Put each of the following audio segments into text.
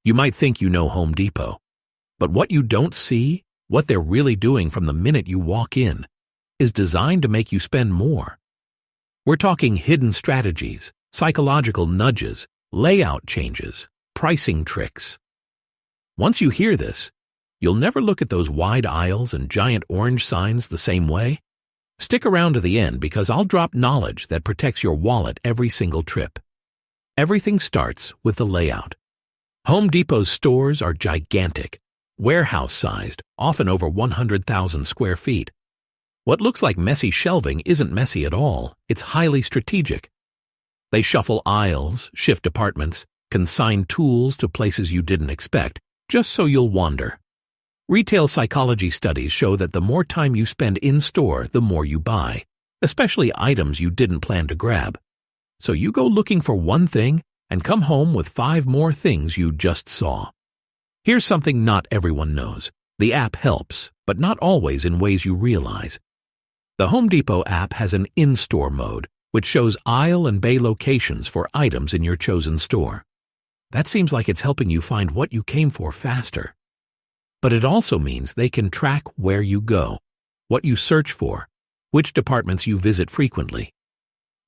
You might think you know Home Depot, but what you don't see, what they're really doing from the minute you walk in, is designed to make you spend more. We're talking hidden strategies, psychological nudges, layout changes, pricing tricks. Once you hear this, you'll never look at those wide aisles and giant orange signs the same way. Stick around to the end because I'll drop knowledge that protects your wallet every single trip. Everything starts with the layout. Home Depot's stores are gigantic, warehouse-sized, often over 100,000 square feet. What looks like messy shelving isn't messy at all, it's highly strategic. They shuffle aisles, shift departments, consign tools to places you didn't expect, just so you'll wander. Retail psychology studies show that the more time you spend in-store, the more you buy, especially items you didn't plan to grab. So you go looking for one thing and come home with 5 more things you just saw. Here's something not everyone knows. The app helps, but not always in ways you realize. The Home Depot app has an in-store mode, which shows aisle and bay locations for items in your chosen store. That seems like it's helping you find what you came for faster. But it also means they can track where you go, what you search for, which departments you visit frequently.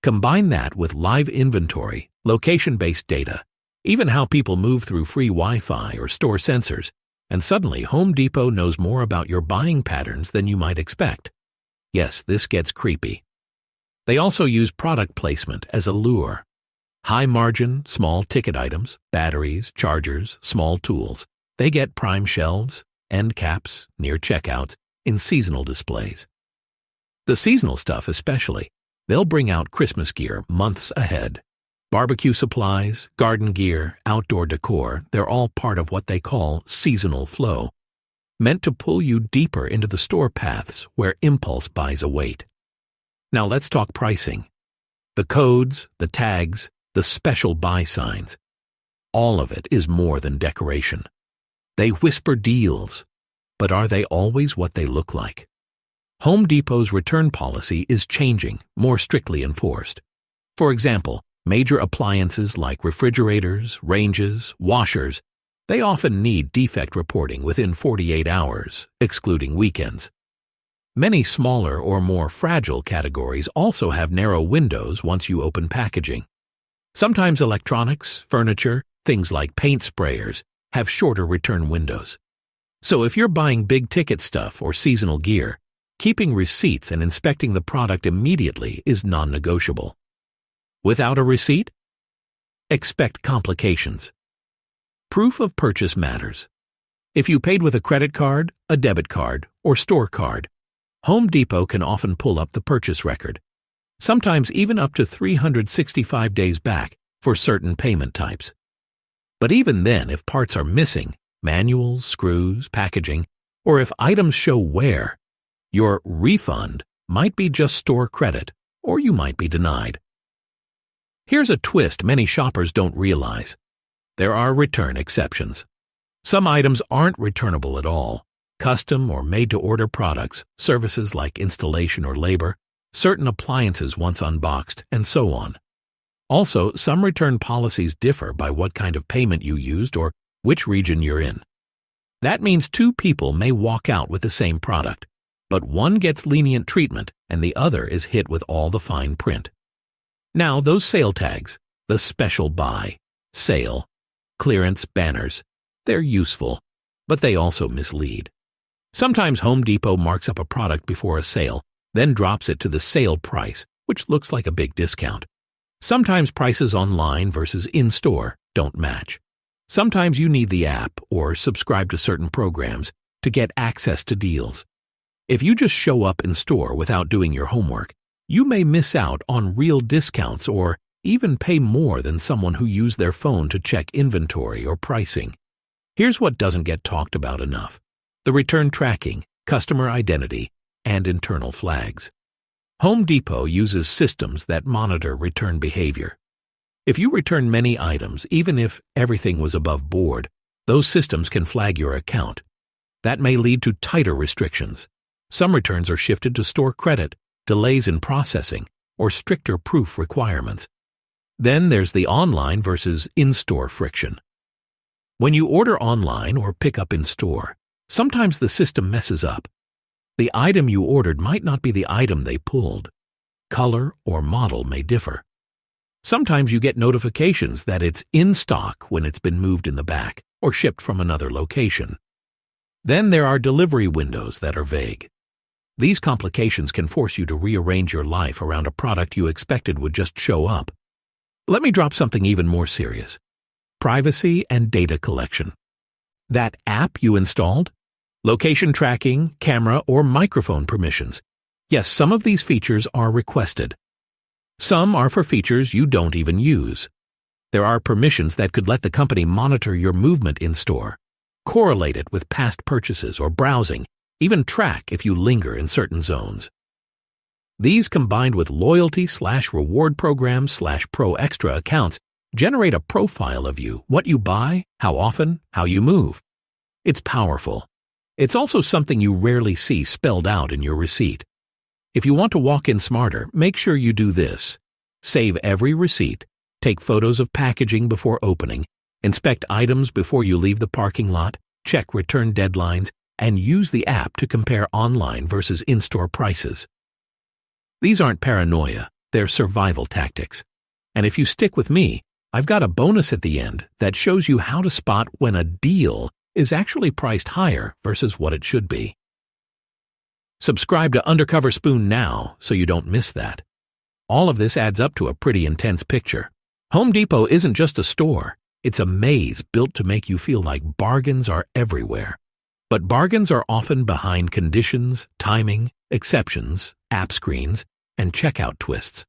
Combine that with live inventory, location-based data, even how people move through free Wi-Fi or store sensors, and suddenly Home Depot knows more about your buying patterns than you might expect. Yes, this gets creepy. They also use product placement as a lure. High-margin, small-ticket items, batteries, chargers, small tools, they get prime shelves, end caps, near checkouts, in seasonal displays. The seasonal stuff especially, they'll bring out Christmas gear months ahead. Barbecue supplies, garden gear, outdoor decor, they're all part of what they call seasonal flow, meant to pull you deeper into the store paths where impulse buys await. Now let's talk pricing. The codes, the tags, the special buy signs. All of it is more than decoration. They whisper deals, but are they always what they look like? Home Depot's return policy is changing, more strictly enforced. For example, major appliances like refrigerators, ranges, washers, they often need defect reporting within 48 hours, excluding weekends. Many smaller or more fragile categories also have narrow windows once you open packaging. Sometimes electronics, furniture, things like paint sprayers, have shorter return windows. So if you're buying big-ticket stuff or seasonal gear, keeping receipts and inspecting the product immediately is non-negotiable. Without a receipt? Expect complications. Proof of purchase matters. If you paid with a credit card, a debit card, or store card, Home Depot can often pull up the purchase record, sometimes even up to 365 days back for certain payment types. But even then, if parts are missing, manuals, screws, packaging, or if items show wear, your refund might be just store credit, or you might be denied. Here's a twist many shoppers don't realize. There are return exceptions. Some items aren't returnable at all. Custom or made-to-order products, services like installation or labor, certain appliances once unboxed, and so on. Also, some return policies differ by what kind of payment you used or which region you're in. That means 2 people may walk out with the same product, but one gets lenient treatment and the other is hit with all the fine print. Now, those sale tags, the special buy, sale, clearance banners, they're useful, but they also mislead. Sometimes Home Depot marks up a product before a sale, then drops it to the sale price, which looks like a big discount. Sometimes prices online versus in-store don't match. Sometimes you need the app or subscribe to certain programs to get access to deals. If you just show up in store without doing your homework, you may miss out on real discounts or even pay more than someone who used their phone to check inventory or pricing. Here's what doesn't get talked about enough: the return tracking, customer identity, and internal flags. Home Depot uses systems that monitor return behavior. If you return many items, even if everything was above board, those systems can flag your account. That may lead to tighter restrictions. Some returns are shifted to store credit, delays in processing, or stricter proof requirements. Then there's the online versus in-store friction. When you order online or pick up in store, sometimes the system messes up. The item you ordered might not be the item they pulled. Color or model may differ. Sometimes you get notifications that it's in stock when it's been moved in the back or shipped from another location. Then there are delivery windows that are vague. These complications can force you to rearrange your life around a product you expected would just show up. Let me drop something even more serious. Privacy and data collection. That app you installed? Location tracking, camera, or microphone permissions. Yes, some of these features are requested. Some are for features you don't even use. There are permissions that could let the company monitor your movement in store, correlate it with past purchases or browsing, even track if you linger in certain zones. These combined with loyalty/reward programs/pro extra accounts generate a profile of you, what you buy, how often, how you move. It's powerful. It's also something you rarely see spelled out in your receipt. If you want to walk in smarter, make sure you do this. Save every receipt, take photos of packaging before opening, inspect items before you leave the parking lot, check return deadlines, and use the app to compare online versus in-store prices. These aren't paranoia, they're survival tactics. And if you stick with me, I've got a bonus at the end that shows you how to spot when a deal is actually priced higher versus what it should be. Subscribe to Undercover Spoon now so you don't miss that. All of this adds up to a pretty intense picture. Home Depot isn't just a store, it's a maze built to make you feel like bargains are everywhere. But bargains are often behind conditions, timing, exceptions, app screens, and checkout twists.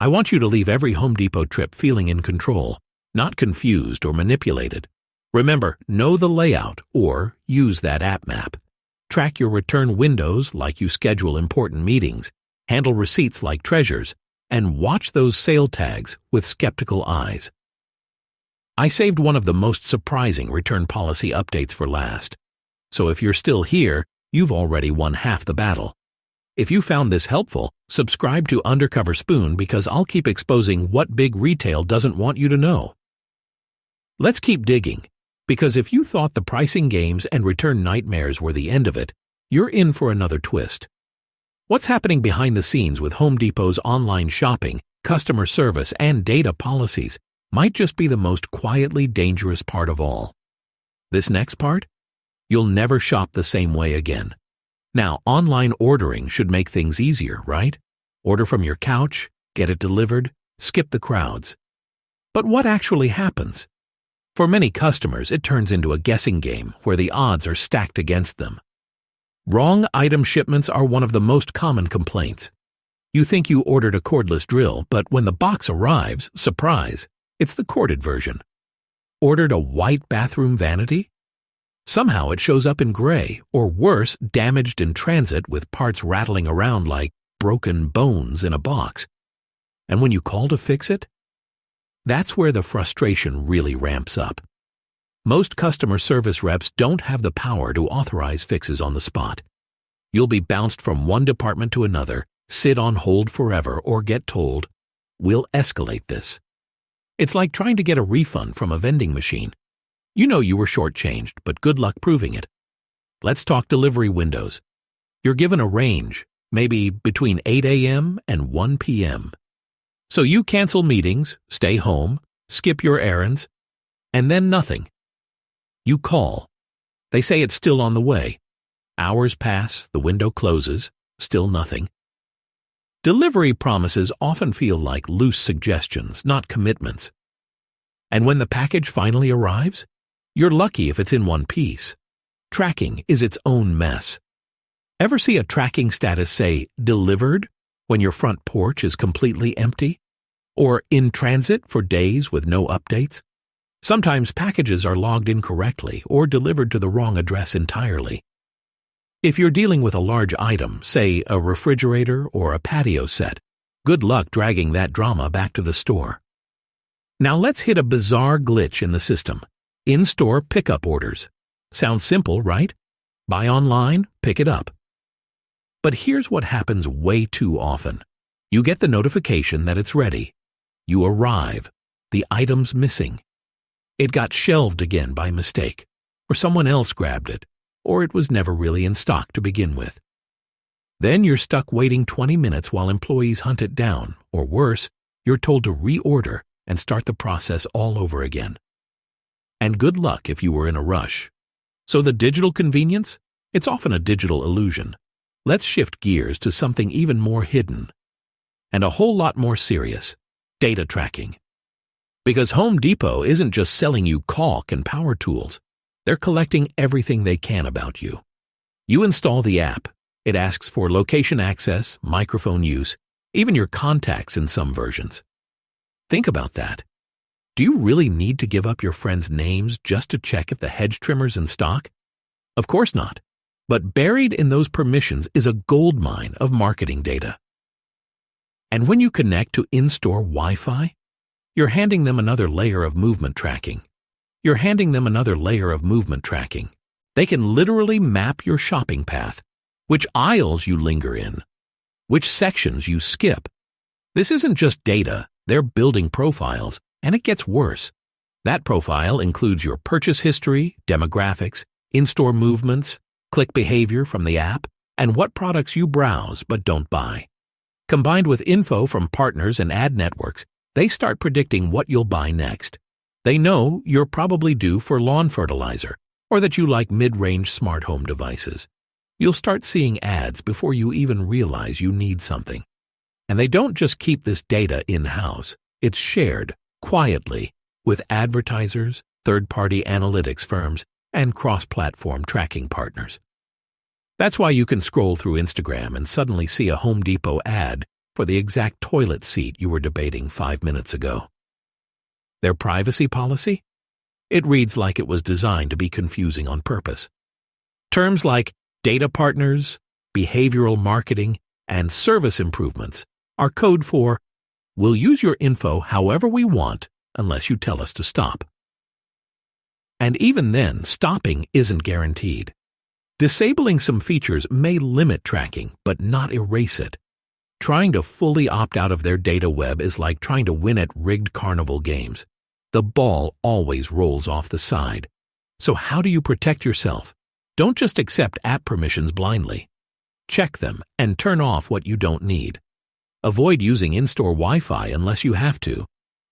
I want you to leave every Home Depot trip feeling in control, not confused or manipulated. Remember, know the layout or use that app map. Track your return windows like you schedule important meetings, handle receipts like treasures, and watch those sale tags with skeptical eyes. I saved one of the most surprising return policy updates for last. So if you're still here, you've already won half the battle. If you found this helpful, subscribe to Undercover Spoon because I'll keep exposing what big retail doesn't want you to know. Let's keep digging, because if you thought the pricing games and return nightmares were the end of it, you're in for another twist. What's happening behind the scenes with Home Depot's online shopping, customer service, and data policies might just be the most quietly dangerous part of all. This next part? You'll never shop the same way again. Now, online ordering should make things easier, right? Order from your couch, get it delivered, skip the crowds. But what actually happens? For many customers, it turns into a guessing game where the odds are stacked against them. Wrong item shipments are one of the most common complaints. You think you ordered a cordless drill, but when the box arrives, surprise, it's the corded version. Ordered a white bathroom vanity? Somehow it shows up in gray, or worse, damaged in transit with parts rattling around like broken bones in a box. And when you call to fix it? That's where the frustration really ramps up. Most customer service reps don't have the power to authorize fixes on the spot. You'll be bounced from one department to another, sit on hold forever, or get told, "We'll escalate this." It's like trying to get a refund from a vending machine. You know you were shortchanged, but good luck proving it. Let's talk delivery windows. You're given a range, maybe between 8 a.m. and 1 p.m. So you cancel meetings, stay home, skip your errands, and then nothing. You call. They say it's still on the way. Hours pass, the window closes, still nothing. Delivery promises often feel like loose suggestions, not commitments. And when the package finally arrives, you're lucky if it's in one piece. Tracking is its own mess. Ever see a tracking status say, "delivered," when your front porch is completely empty? Or "in transit" for days with no updates? Sometimes packages are logged incorrectly or delivered to the wrong address entirely. If you're dealing with a large item, say a refrigerator or a patio set, good luck dragging that drama back to the store. Now let's hit a bizarre glitch in the system. In-store pickup orders. Sounds simple, right? Buy online, pick it up. But here's what happens way too often. You get the notification that it's ready. You arrive. The item's missing. It got shelved again by mistake, or someone else grabbed it, or it was never really in stock to begin with. Then you're stuck waiting 20 minutes while employees hunt it down, or worse, you're told to reorder and start the process all over again. And good luck if you were in a rush. So the digital convenience? It's often a digital illusion. Let's shift gears to something even more hidden and a whole lot more serious: data tracking. Because Home Depot isn't just selling you caulk and power tools. They're collecting everything they can about you. You install the app. It asks for location access, microphone use, even your contacts in some versions. Think about that. Do you really need to give up your friends' names just to check if the hedge trimmer's in stock? Of course not. But buried in those permissions is a goldmine of marketing data. And when you connect to in-store Wi-Fi, you're handing them another layer of movement tracking. They can literally map your shopping path, which aisles you linger in, which sections you skip. This isn't just data, they're building profiles, and it gets worse. That profile includes your purchase history, demographics, in-store movements, click behavior from the app, and what products you browse but don't buy. Combined with info from partners and ad networks, they start predicting what you'll buy next. They know you're probably due for lawn fertilizer, or that you like mid-range smart home devices. You'll start seeing ads before you even realize you need something. And they don't just keep this data in-house. It's shared, quietly, with advertisers, third-party analytics firms, and cross-platform tracking partners. That's why you can scroll through Instagram and suddenly see a Home Depot ad for the exact toilet seat you were debating 5 minutes ago. Their privacy policy? It reads like it was designed to be confusing on purpose. Terms like data partners, behavioral marketing, and service improvements are code for, we'll use your info however we want unless you tell us to stop. And even then, stopping isn't guaranteed. Disabling some features may limit tracking, but not erase it. Trying to fully opt out of their data web is like trying to win at rigged carnival games. The ball always rolls off the side. So how do you protect yourself? Don't just accept app permissions blindly. Check them and turn off what you don't need. Avoid using in-store Wi-Fi unless you have to.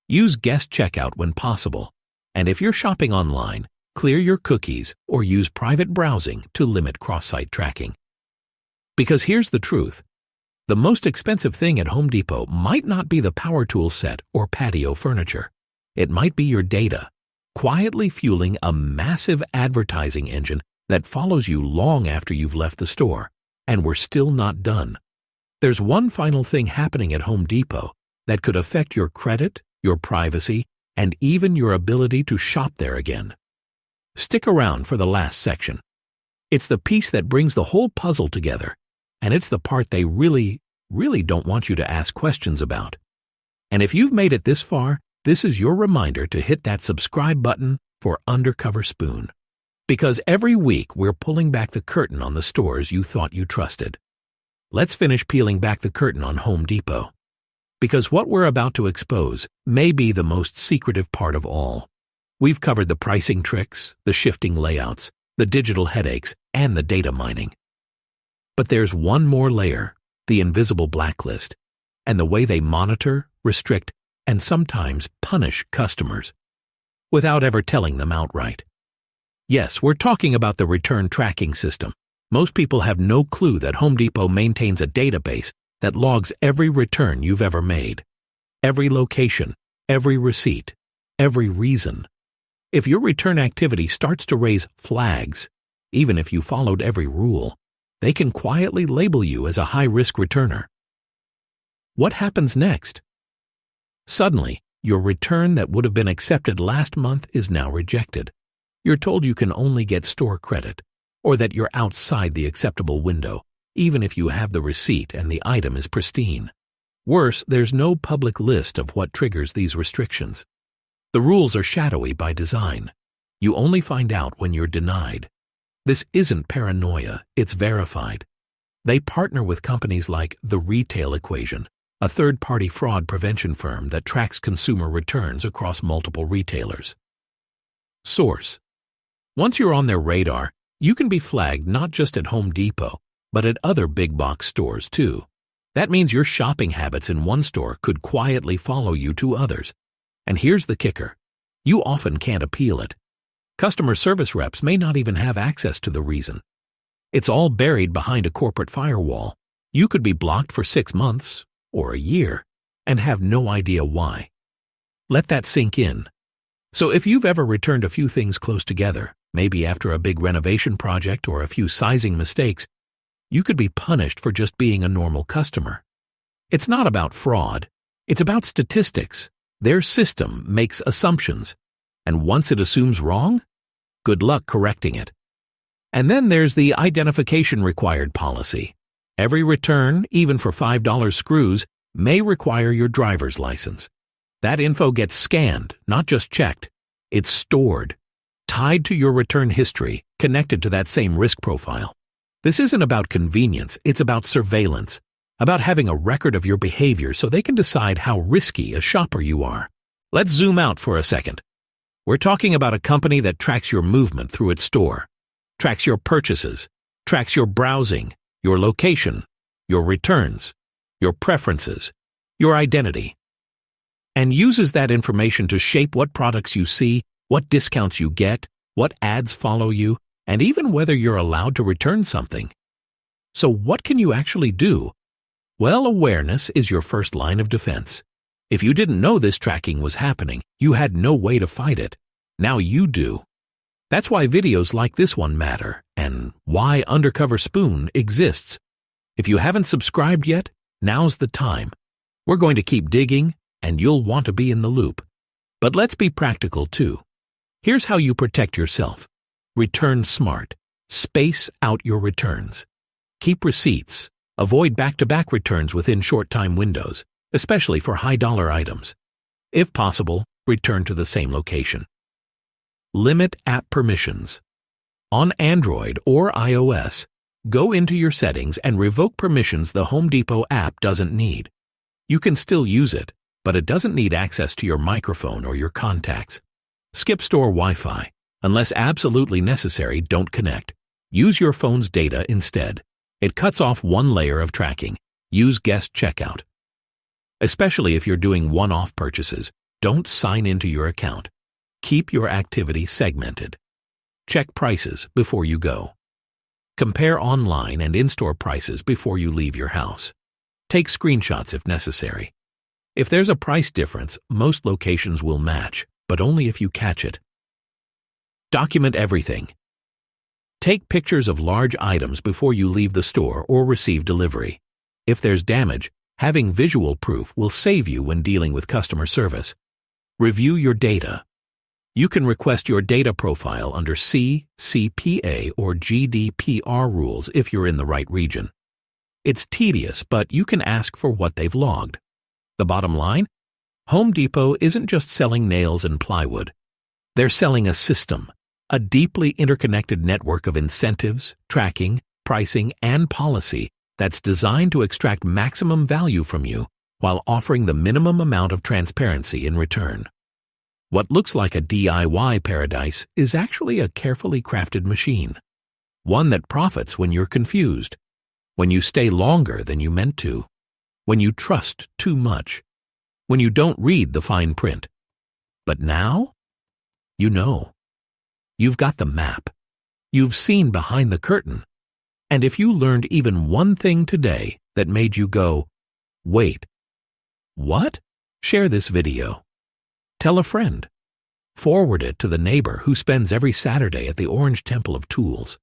Use guest checkout when possible. And if you're shopping online, clear your cookies or use private browsing to limit cross-site tracking. Because here's the truth. The most expensive thing at Home Depot might not be the power tool set or patio furniture. It might be your data, quietly fueling a massive advertising engine that follows you long after you've left the store. And we're still not done. There's one final thing happening at Home Depot that could affect your credit, your privacy, and even your ability to shop there again. Stick around for the last section. It's the piece that brings the whole puzzle together, and it's the part they really don't want you to ask questions about. And if you've made it this far, this is your reminder to hit that subscribe button for Undercover Spoon. Because every week we're pulling back the curtain on the stores you thought you trusted. Let's finish peeling back the curtain on Home Depot. Because what we're about to expose may be the most secretive part of all. We've covered the pricing tricks, the shifting layouts, the digital headaches, and the data mining. But there's one more layer, the invisible blacklist, and the way they monitor, restrict, and sometimes punish customers without ever telling them outright. Yes, we're talking about the return tracking system. Most people have no clue that Home Depot maintains a database that logs every return you've ever made, every location, every receipt, every reason. If your return activity starts to raise flags, even if you followed every rule, they can quietly label you as a high-risk returner. What happens next? Suddenly, your return that would have been accepted last month is now rejected. You're told you can only get store credit, or that you're outside the acceptable window, even if you have the receipt and the item is pristine. Worse, there's no public list of what triggers these restrictions. The rules are shadowy by design. You only find out when you're denied. This isn't paranoia, it's verified. They partner with companies like The Retail Equation, a third-party fraud prevention firm that tracks consumer returns across multiple retailers. Source. Once you're on their radar, you can be flagged not just at Home Depot, but at other big box stores too. That means your shopping habits in one store could quietly follow you to others. And here's the kicker. You often can't appeal it. Customer service reps may not even have access to the reason. It's all buried behind a corporate firewall. You could be blocked for 6 months or a year and have no idea why. Let that sink in. So if you've ever returned a few things close together, maybe after a big renovation project or a few sizing mistakes, you could be punished for just being a normal customer. It's not about fraud. It's about statistics. Their system makes assumptions, and once it assumes wrong, good luck correcting it. And then there's the identification required policy. Every return, even for $5 screws, may require your driver's license. That info gets scanned, not just checked. It's stored, tied to your return history, connected to that same risk profile. This isn't about convenience, it's about surveillance, about having a record of your behavior so they can decide how risky a shopper you are. Let's zoom out for a second. We're talking about a company that tracks your movement through its store, tracks your purchases, tracks your browsing, your location, your returns, your preferences, your identity, and uses that information to shape what products you see, what discounts you get, what ads follow you, and even whether you're allowed to return something. So what can you actually do? Well, awareness is your first line of defense. If you didn't know this tracking was happening, you had no way to fight it. Now you do. That's why videos like this one matter, and why Undercover Spoon exists. If you haven't subscribed yet, now's the time. We're going to keep digging, and you'll want to be in the loop. But let's be practical too. Here's how you protect yourself. Return smart. Space out your returns. Keep receipts. Avoid back-to-back returns within short time windows, especially for high-dollar items. If possible, return to the same location. Limit app permissions. On Android or iOS, go into your settings and revoke permissions the Home Depot app doesn't need. You can still use it, but it doesn't need access to your microphone or your contacts. Skip store Wi-Fi. Unless absolutely necessary, don't connect. Use your phone's data instead. It cuts off one layer of tracking. Use guest checkout. Especially if you're doing one-off purchases, don't sign into your account. Keep your activity segmented. Check prices before you go. Compare online and in-store prices before you leave your house. Take screenshots if necessary. If there's a price difference, most locations will match, but only if you catch it. Document everything. Take pictures of large items before you leave the store or receive delivery. If there's damage, having visual proof will save you when dealing with customer service. Review your data. You can request your data profile under CCPA or GDPR rules if you're in the right region. It's tedious, but you can ask for what they've logged. The bottom line? Home Depot isn't just selling nails and plywood. They're selling a system, a deeply interconnected network of incentives, tracking, pricing, and policy that's designed to extract maximum value from you while offering the minimum amount of transparency in return. What looks like a DIY paradise is actually a carefully crafted machine, one that profits when you're confused, when you stay longer than you meant to, when you trust too much, when you don't read the fine print. But now, you know. You've got the map. You've seen behind the curtain. And if you learned even one thing today that made you go, wait, what? Share this video. Tell a friend. Forward it to the neighbor who spends every Saturday at the Orange Temple of Tools.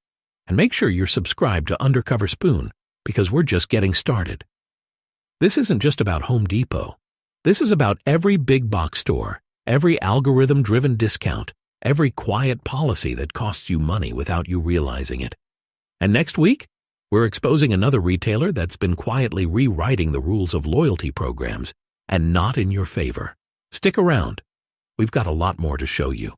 And make sure you're subscribed to Undercover Spoon, because we're just getting started. This isn't just about Home Depot. This is about every big box store, every algorithm-driven discount, every quiet policy that costs you money without you realizing it. And next week, we're exposing another retailer that's been quietly rewriting the rules of loyalty programs and not in your favor. Stick around. We've got a lot more to show you.